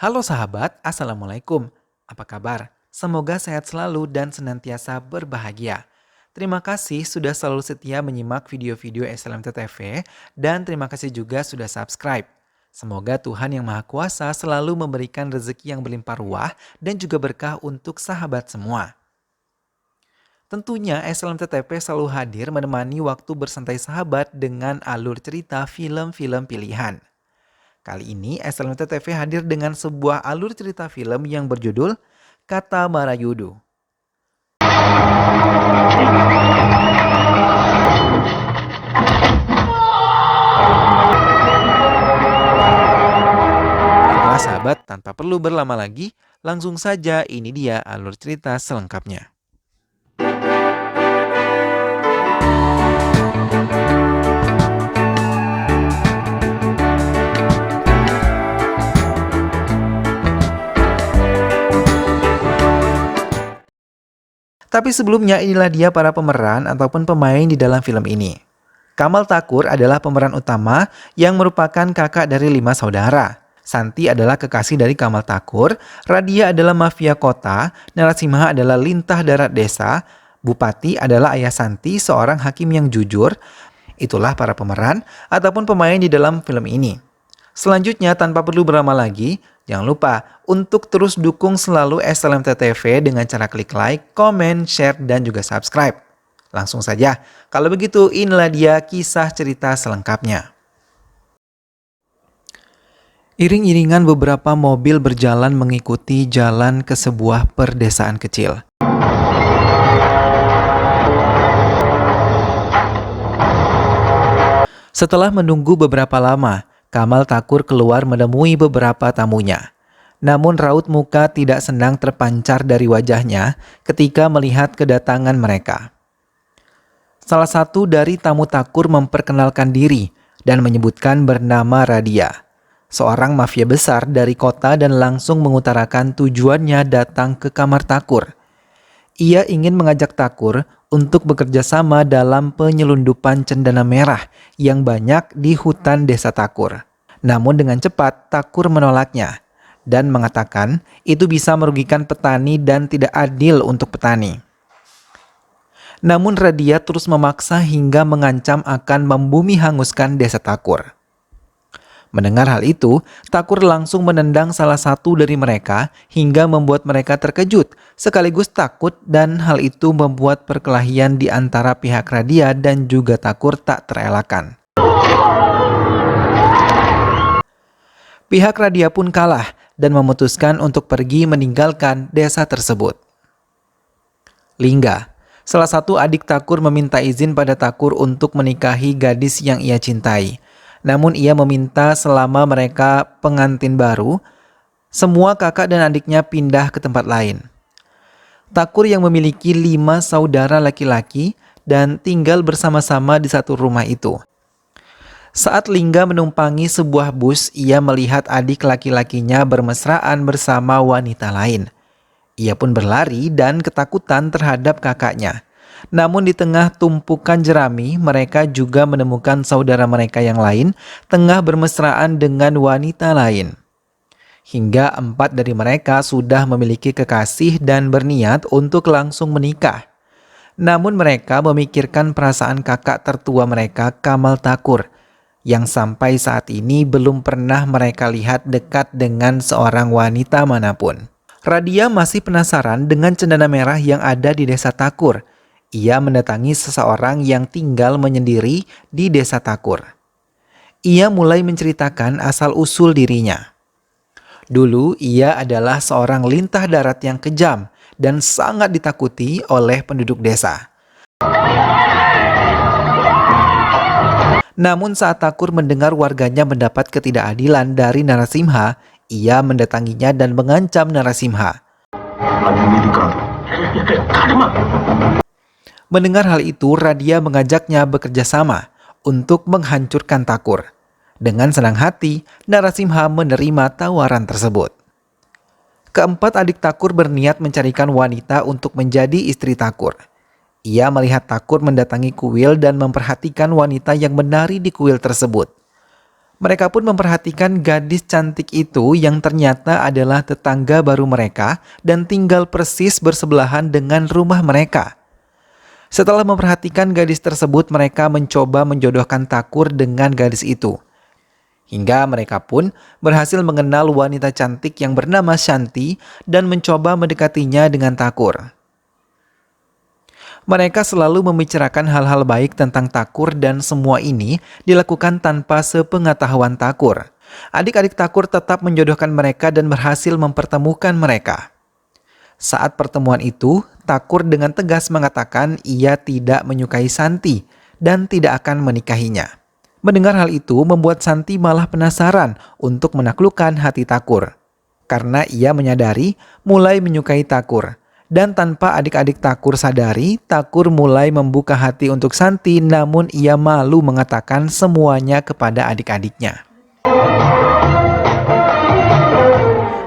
Halo sahabat, Assalamualaikum. Apa kabar? Semoga sehat selalu dan senantiasa berbahagia. Terima kasih sudah selalu setia menyimak video-video SLMT TV dan terima kasih juga sudah subscribe. Semoga Tuhan Yang Maha Kuasa selalu memberikan rezeki yang berlimpah ruah dan juga berkah untuk sahabat semua. Tentunya SLMT TV selalu hadir menemani waktu bersantai sahabat dengan alur cerita film-film pilihan. Kali ini SLMT TV hadir dengan sebuah alur cerita film yang berjudul Kata Marayudu. Baiklah sahabat, tanpa perlu berlama lagi, langsung saja ini dia alur cerita selengkapnya. Tapi sebelumnya inilah dia para pemeran ataupun pemain di dalam film ini. Kamal Takur adalah pemeran utama yang merupakan kakak dari 5 saudara. Santi adalah kekasih dari Kamal Takur, Radia adalah mafia kota, Narasimha adalah lintah darat desa, Bupati adalah ayah Santi, seorang hakim yang jujur. Itulah para pemeran ataupun pemain di dalam film ini. Selanjutnya tanpa perlu berlama lagi, jangan lupa untuk terus dukung selalu SLMT TV dengan cara klik like, komen, share, dan juga subscribe. Langsung saja, kalau begitu inilah dia kisah cerita selengkapnya. Iring-iringan beberapa mobil berjalan mengikuti jalan ke sebuah perdesaan kecil. Setelah menunggu beberapa lama, Kamal Takur keluar menemui beberapa tamunya. Namun raut muka tidak senang terpancar dari wajahnya ketika melihat kedatangan mereka. Salah satu dari tamu Takur memperkenalkan diri dan menyebutkan bernama Radia, seorang mafia besar dari kota dan langsung mengutarakan tujuannya datang ke kamar Takur. Ia ingin mengajak Takur untuk bekerja sama dalam penyelundupan cendana merah yang banyak di hutan desa Takur. Namun dengan cepat Takur menolaknya dan mengatakan itu bisa merugikan petani dan tidak adil untuk petani. Namun Radia terus memaksa hingga mengancam akan membumi hanguskan desa Takur. Mendengar hal itu, Takur langsung menendang salah satu dari mereka hingga membuat mereka terkejut, sekaligus takut dan hal itu membuat perkelahian di antara pihak Radia dan juga Takur tak terelakkan. Pihak Radia pun kalah dan memutuskan untuk pergi meninggalkan desa tersebut. Lingga, salah satu adik Takur meminta izin pada Takur untuk menikahi gadis yang ia cintai. Namun ia meminta selama mereka pengantin baru, semua kakak dan adiknya pindah ke tempat lain. Takur yang memiliki 5 saudara laki-laki dan tinggal bersama-sama di satu rumah itu. Saat Lingga menumpangi sebuah bus, ia melihat adik laki-lakinya bermesraan bersama wanita lain. Ia pun berlari dan ketakutan terhadap kakaknya. Namun di tengah tumpukan jerami, mereka juga menemukan saudara mereka yang lain tengah bermesraan dengan wanita lain. Hingga 4 dari mereka sudah memiliki kekasih dan berniat untuk langsung menikah. Namun mereka memikirkan perasaan kakak tertua mereka, Kamal Takur, yang sampai saat ini belum pernah mereka lihat dekat dengan seorang wanita manapun. Radia masih penasaran dengan cendana merah yang ada di desa Takur. Ia mendatangi seseorang yang tinggal menyendiri di desa Takur. Ia mulai menceritakan asal-usul dirinya. Dulu ia adalah seorang lintah darat yang kejam dan sangat ditakuti oleh penduduk desa. Namun saat Takur mendengar warganya mendapat ketidakadilan dari Narasimha, ia mendatanginya dan mengancam Narasimha. Mendengar hal itu, Radia mengajaknya bekerja sama untuk menghancurkan Takur. Dengan senang hati, Narasimha menerima tawaran tersebut. Keempat adik Takur berniat mencarikan wanita untuk menjadi istri Takur. Ia melihat Takur mendatangi kuil dan memperhatikan wanita yang menari di kuil tersebut. Mereka pun memperhatikan gadis cantik itu yang ternyata adalah tetangga baru mereka dan tinggal persis bersebelahan dengan rumah mereka. Setelah memperhatikan gadis tersebut, mereka mencoba menjodohkan Thakur dengan gadis itu. Hingga mereka pun berhasil mengenal wanita cantik yang bernama Shanti dan mencoba mendekatinya dengan Thakur. Mereka selalu membicarakan hal-hal baik tentang Thakur dan semua ini dilakukan tanpa sepengetahuan Thakur. Adik-adik Thakur tetap menjodohkan mereka dan berhasil mempertemukan mereka. Saat pertemuan itu, Thakur dengan tegas mengatakan ia tidak menyukai Shanti dan tidak akan menikahinya. Mendengar hal itu membuat Shanti malah penasaran untuk menaklukkan hati Thakur. Karena ia menyadari mulai menyukai Thakur. Dan tanpa adik-adik Thakur sadari, Thakur mulai membuka hati untuk Shanti, namun ia malu mengatakan semuanya kepada adik-adiknya.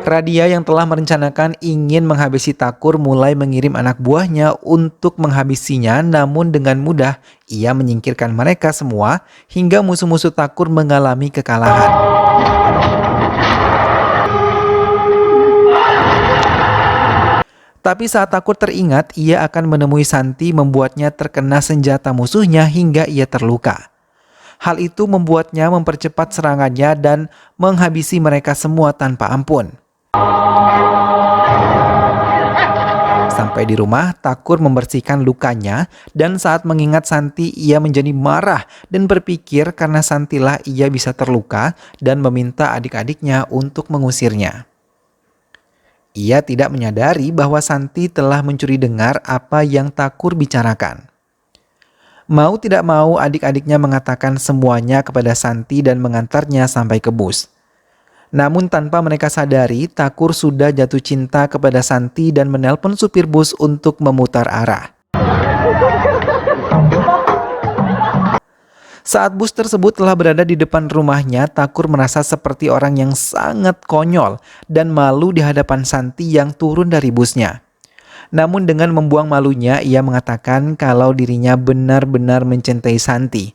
Radia yang telah merencanakan ingin menghabisi Thakur mulai mengirim anak buahnya untuk menghabisinya, namun dengan mudah ia menyingkirkan mereka semua hingga musuh-musuh Thakur mengalami kekalahan. Tapi saat Thakur teringat, ia akan menemui Shanti membuatnya terkena senjata musuhnya hingga ia terluka. Hal itu membuatnya mempercepat serangannya dan menghabisi mereka semua tanpa ampun. Sampai di rumah, Thakur membersihkan lukanya dan saat mengingat Shanti, ia menjadi marah dan berpikir karena Shantilah ia bisa terluka dan meminta adik-adiknya untuk mengusirnya. Ia tidak menyadari bahwa Shanti telah mencuri dengar apa yang Thakur bicarakan. Mau tidak mau adik-adiknya mengatakan semuanya kepada Shanti dan mengantarnya sampai ke bus. Namun tanpa mereka sadari, Thakur sudah jatuh cinta kepada Shanti dan menelpon supir bus untuk memutar arah. Saat bus tersebut telah berada di depan rumahnya, Thakur merasa seperti orang yang sangat konyol dan malu di hadapan Shanti yang turun dari busnya. Namun dengan membuang malunya, ia mengatakan kalau dirinya benar-benar mencintai Shanti.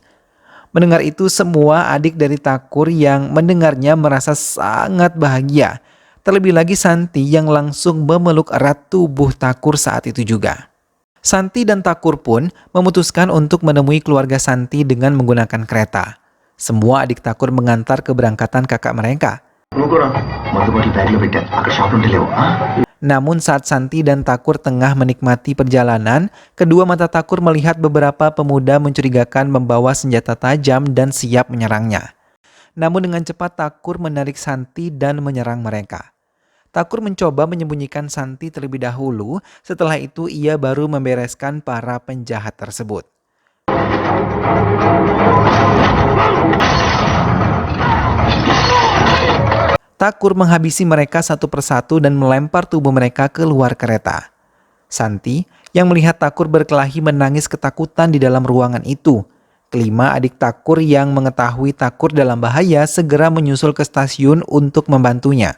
Mendengar itu, semua adik dari Thakur yang mendengarnya merasa sangat bahagia. Terlebih lagi Shanti yang langsung memeluk erat tubuh Thakur saat itu juga. Shanti dan Thakur pun memutuskan untuk menemui keluarga Shanti dengan menggunakan kereta. Semua adik Thakur mengantar keberangkatan kakak mereka. Namun saat Shanti dan Thakur tengah menikmati perjalanan, kedua mata Thakur melihat beberapa pemuda mencurigakan membawa senjata tajam dan siap menyerangnya. Namun dengan cepat Thakur menarik Shanti dan menyerang mereka. Thakur mencoba menyembunyikan Shanti terlebih dahulu, setelah itu ia baru membereskan para penjahat tersebut. Thakur menghabisi mereka satu persatu dan melempar tubuh mereka keluar kereta. Shanti yang melihat Thakur berkelahi menangis ketakutan di dalam ruangan itu. Kelima adik Thakur yang mengetahui Thakur dalam bahaya segera menyusul ke stasiun untuk membantunya.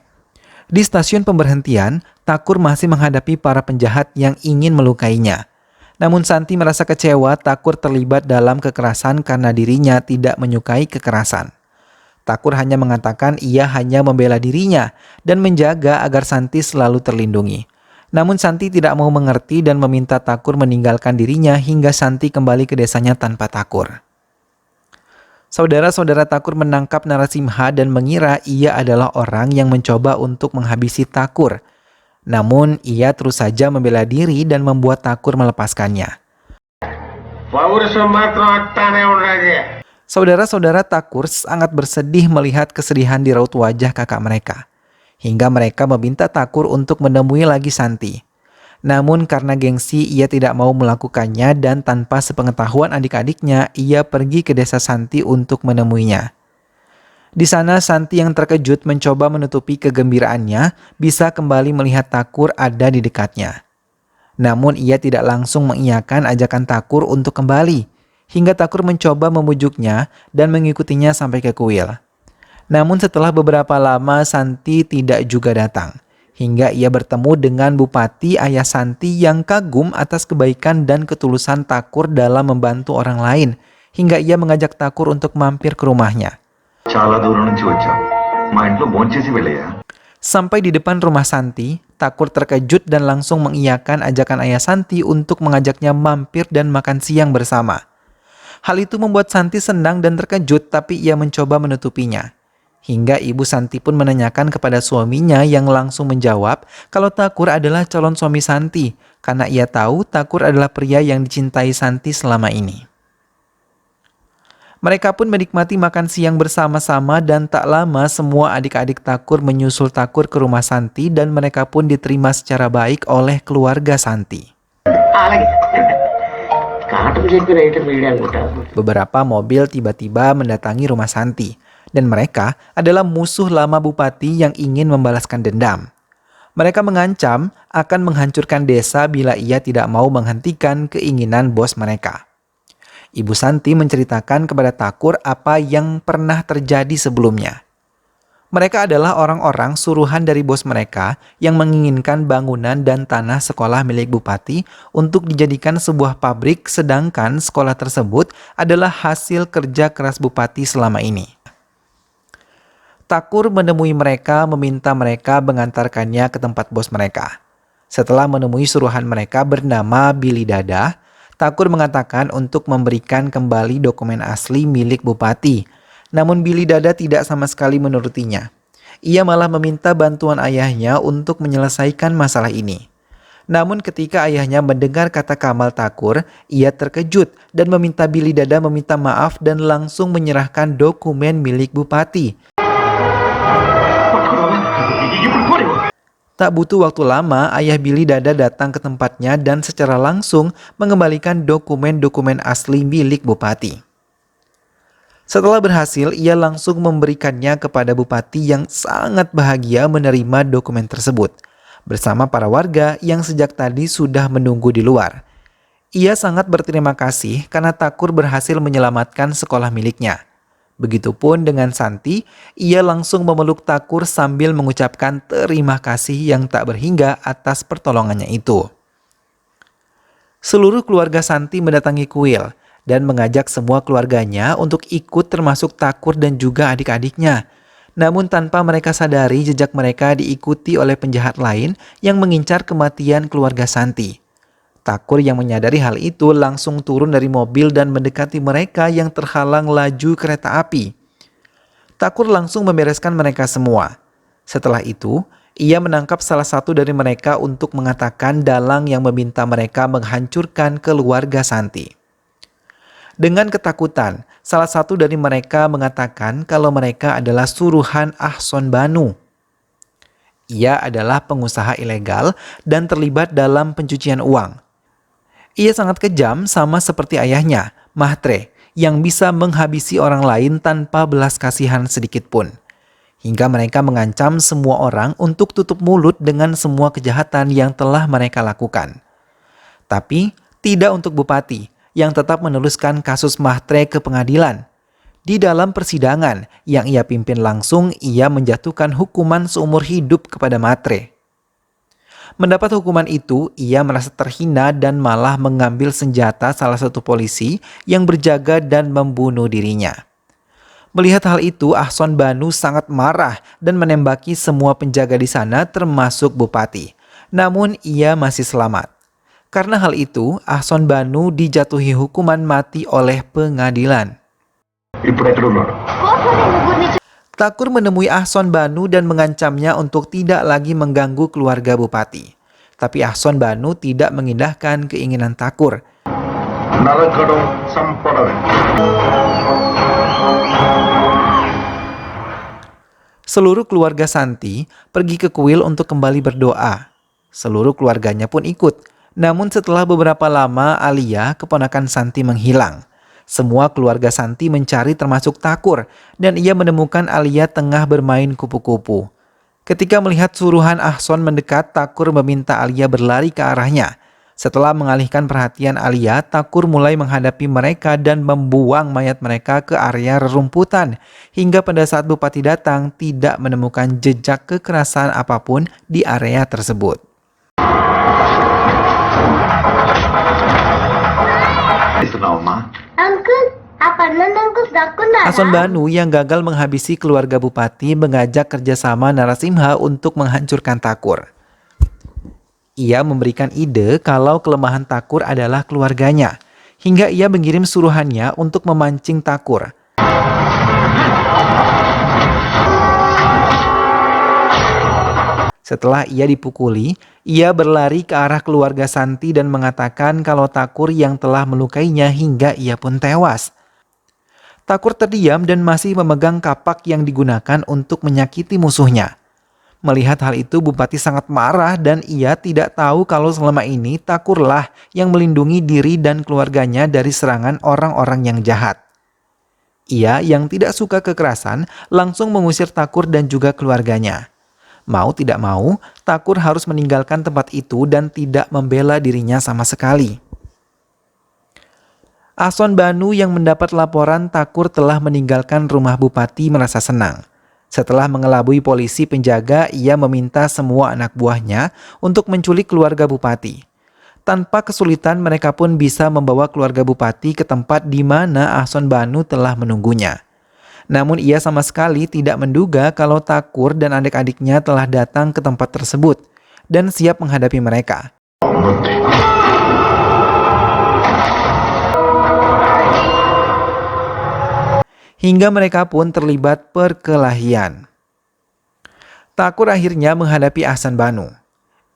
Di stasiun pemberhentian, Thakur masih menghadapi para penjahat yang ingin melukainya. Namun Shanti merasa kecewa Thakur terlibat dalam kekerasan karena dirinya tidak menyukai kekerasan. Thakur hanya mengatakan ia hanya membela dirinya dan menjaga agar Shanti selalu terlindungi. Namun Shanti tidak mau mengerti dan meminta Thakur meninggalkan dirinya hingga Shanti kembali ke desanya tanpa Thakur. Saudara-saudara Thakur menangkap Narasimha dan mengira ia adalah orang yang mencoba untuk menghabisi Thakur. Namun ia terus saja membela diri dan membuat Thakur melepaskannya. Saudara-saudara Thakur sangat bersedih melihat kesedihan di raut wajah kakak mereka. Hingga mereka meminta Thakur untuk menemui lagi Shanti. Namun karena gengsi ia tidak mau melakukannya dan tanpa sepengetahuan adik-adiknya ia pergi ke desa Shanti untuk menemuinya. Di sana Shanti yang terkejut mencoba menutupi kegembiraannya bisa kembali melihat Thakur ada di dekatnya. Namun ia tidak langsung mengiyakan ajakan Thakur untuk kembali, hingga Thakur mencoba memujuknya dan mengikutinya sampai ke kuil. Namun setelah beberapa lama Shanti tidak juga datang. Hingga ia bertemu dengan Bupati ayah Shanti yang kagum atas kebaikan dan ketulusan Thakur dalam membantu orang lain. Hingga ia mengajak Thakur untuk mampir ke rumahnya. చాలా దూరం నుంచి వచ్చాం. మా ఇంట్లో భోంచేసి వెళ్ళయ్యా. Sampai di depan rumah Santi, Takur terkejut dan langsung mengiyakan ajakan ayah Santi untuk mengajaknya mampir dan makan siang bersama. Hal itu membuat Santi senang dan terkejut, tapi ia mencoba menutupinya. Hingga ibu Santi pun menanyakan kepada suaminya yang langsung menjawab kalau Takur adalah calon suami Santi, karena ia tahu Takur adalah pria yang dicintai Santi selama ini. Mereka pun menikmati makan siang bersama-sama dan tak lama semua adik-adik Takur menyusul Takur ke rumah Santi dan mereka pun diterima secara baik oleh keluarga Santi. Beberapa mobil tiba-tiba mendatangi rumah Santi dan mereka adalah musuh lama bupati yang ingin membalaskan dendam. Mereka mengancam akan menghancurkan desa bila ia tidak mau menghentikan keinginan bos mereka. Ibu Santi menceritakan kepada Takur apa yang pernah terjadi sebelumnya. Mereka adalah orang-orang suruhan dari bos mereka yang menginginkan bangunan dan tanah sekolah milik bupati untuk dijadikan sebuah pabrik, sedangkan sekolah tersebut adalah hasil kerja keras bupati selama ini. Takur menemui mereka meminta mereka mengantarkannya ke tempat bos mereka. Setelah menemui suruhan mereka bernama Billy Dada, Takur mengatakan untuk memberikan kembali dokumen asli milik bupati. Namun Billy Dada tidak sama sekali menurutinya. Ia malah meminta bantuan ayahnya untuk menyelesaikan masalah ini. Namun ketika ayahnya mendengar kata Kamal Takur, ia terkejut dan meminta Billy Dada meminta maaf dan langsung menyerahkan dokumen milik bupati. Tak butuh waktu lama, ayah Billy Dada datang ke tempatnya dan secara langsung mengembalikan dokumen-dokumen asli milik bupati. Setelah berhasil, ia langsung memberikannya kepada bupati yang sangat bahagia menerima dokumen tersebut, bersama para warga yang sejak tadi sudah menunggu di luar. Ia sangat berterima kasih karena Takur berhasil menyelamatkan sekolah miliknya. Begitupun dengan Santi, ia langsung memeluk Takur sambil mengucapkan terima kasih yang tak berhingga atas pertolongannya itu. Seluruh keluarga Santi mendatangi kuil dan mengajak semua keluarganya untuk ikut termasuk Takur dan juga adik-adiknya. Namun tanpa mereka sadari jejak mereka diikuti oleh penjahat lain yang mengincar kematian keluarga Santi. Takur yang menyadari hal itu langsung turun dari mobil dan mendekati mereka yang terhalang laju kereta api. Takur langsung membereskan mereka semua. Setelah itu, ia menangkap salah satu dari mereka untuk mengatakan dalang yang meminta mereka menghancurkan keluarga Santi. Dengan ketakutan, salah satu dari mereka mengatakan kalau mereka adalah suruhan Ahson Banu. Ia adalah pengusaha ilegal dan terlibat dalam pencucian uang. Ia sangat kejam sama seperti ayahnya, Mahtre, yang bisa menghabisi orang lain tanpa belas kasihan sedikit pun. Hingga mereka mengancam semua orang untuk tutup mulut dengan semua kejahatan yang telah mereka lakukan. Tapi tidak untuk bupati, yang tetap meneruskan kasus Mahtre ke pengadilan. Di dalam persidangan yang ia pimpin langsung, ia menjatuhkan hukuman seumur hidup kepada Mahtre. Mendapat hukuman itu, ia merasa terhina dan malah mengambil senjata salah satu polisi yang berjaga dan membunuh dirinya. Melihat hal itu, Ahson Banu sangat marah dan menembaki semua penjaga di sana termasuk bupati. Namun ia masih selamat. Karena hal itu, Ahson Banu dijatuhi hukuman mati oleh pengadilan. Takur menemui Ahson Banu dan mengancamnya untuk tidak lagi mengganggu keluarga bupati. Tapi Ahson Banu tidak mengindahkan keinginan Takur. Seluruh keluarga Santi pergi ke kuil untuk kembali berdoa. Seluruh keluarganya pun ikut. Namun setelah beberapa lama, Alia, keponakan Santi, menghilang. Semua keluarga Santi mencari termasuk Takur dan ia menemukan Alia tengah bermain kupu-kupu. Ketika melihat suruhan Ahson mendekat, Takur meminta Alia berlari ke arahnya. Setelah mengalihkan perhatian Alia, Takur mulai menghadapi mereka dan membuang mayat mereka ke area rerumputan. Hingga pada saat bupati datang, tidak menemukan jejak kekerasan apapun di area tersebut. ఇస్తున్నావమ్మా అంకుల్ ఆ పన్నందుకు దక్కుందా Ahson Banu yang gagal menghabisi keluarga bupati mengajak kerjasama Narasimha untuk menghancurkan Thakur. Ia memberikan ide kalau kelemahan Thakur adalah keluarganya, hingga ia mengirim suruhannya untuk memancing Thakur. Setelah ia dipukuli, ia berlari ke arah keluarga Santi dan mengatakan kalau Thakur yang telah melukainya hingga ia pun tewas. Thakur terdiam dan masih memegang kapak yang digunakan untuk menyakiti musuhnya. Melihat hal itu, Bupati sangat marah dan ia tidak tahu kalau selama ini Thakurlah yang melindungi diri dan keluarganya dari serangan orang-orang yang jahat. Ia yang tidak suka kekerasan langsung mengusir Thakur dan juga keluarganya. Mau tidak mau, Thakur harus meninggalkan tempat itu dan tidak membela dirinya sama sekali. Ahson Banu yang mendapat laporan Thakur telah meninggalkan rumah Bupati merasa senang. Setelah mengelabui polisi penjaga, ia meminta semua anak buahnya untuk menculik keluarga Bupati. Tanpa kesulitan, mereka pun bisa membawa keluarga Bupati ke tempat di mana Ahson Banu telah menunggunya. Namun ia sama sekali tidak menduga kalau Thakur dan adik-adiknya telah datang ke tempat tersebut dan siap menghadapi mereka. Hingga mereka pun terlibat perkelahian. Thakur akhirnya menghadapi Ahson Banu.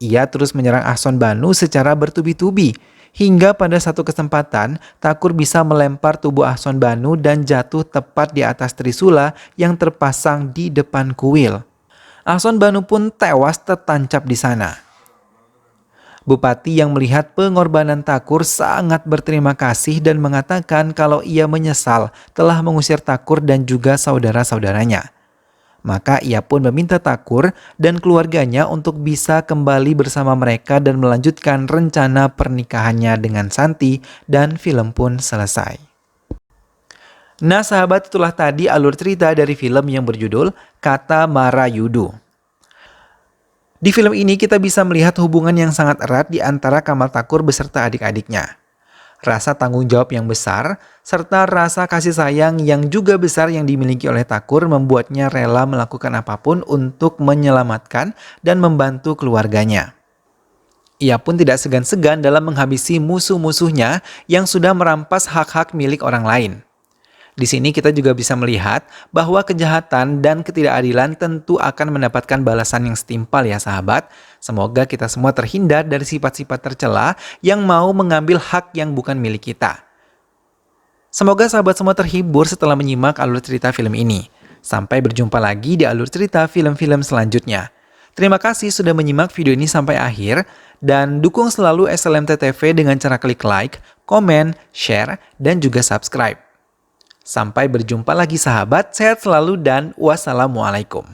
Ia terus menyerang Ahson Banu secara bertubi-tubi, hingga pada satu kesempatan Thakur bisa melempar tubuh Ahson Banu dan jatuh tepat di atas trisula yang terpasang di depan kuil. Ahson Banu pun tewas tertancap di sana. Bupati yang melihat pengorbanan Thakur sangat berterima kasih dan mengatakan kalau ia menyesal telah mengusir Thakur dan juga saudara-saudaranya. Maka ia pun meminta Thakur dan keluarganya untuk bisa kembali bersama mereka dan melanjutkan rencana pernikahannya dengan Santi, dan film pun selesai. Nah sahabat, itulah tadi alur cerita dari film yang berjudul Kata Marayudu. Di film ini kita bisa melihat hubungan yang sangat erat di antara Kamal Thakur beserta adik-adiknya. Rasa tanggung jawab yang besar, serta rasa kasih sayang yang juga besar yang dimiliki oleh Thakur membuatnya rela melakukan apapun untuk menyelamatkan dan membantu keluarganya. Ia pun tidak segan-segan dalam menghabisi musuh-musuhnya yang sudah merampas hak-hak milik orang lain. Di sini kita juga bisa melihat bahwa kejahatan dan ketidakadilan tentu akan mendapatkan balasan yang setimpal ya sahabat. Semoga kita semua terhindar dari sifat-sifat tercela yang mau mengambil hak yang bukan milik kita. Semoga sahabat semua terhibur setelah menyimak alur cerita film ini. Sampai berjumpa lagi di alur cerita film-film selanjutnya. Terima kasih sudah menyimak video ini sampai akhir, dan dukung selalu SLMT TV dengan cara klik like, komen, share, dan juga subscribe. Sampai berjumpa lagi sahabat, sehat selalu dan wassalamualaikum.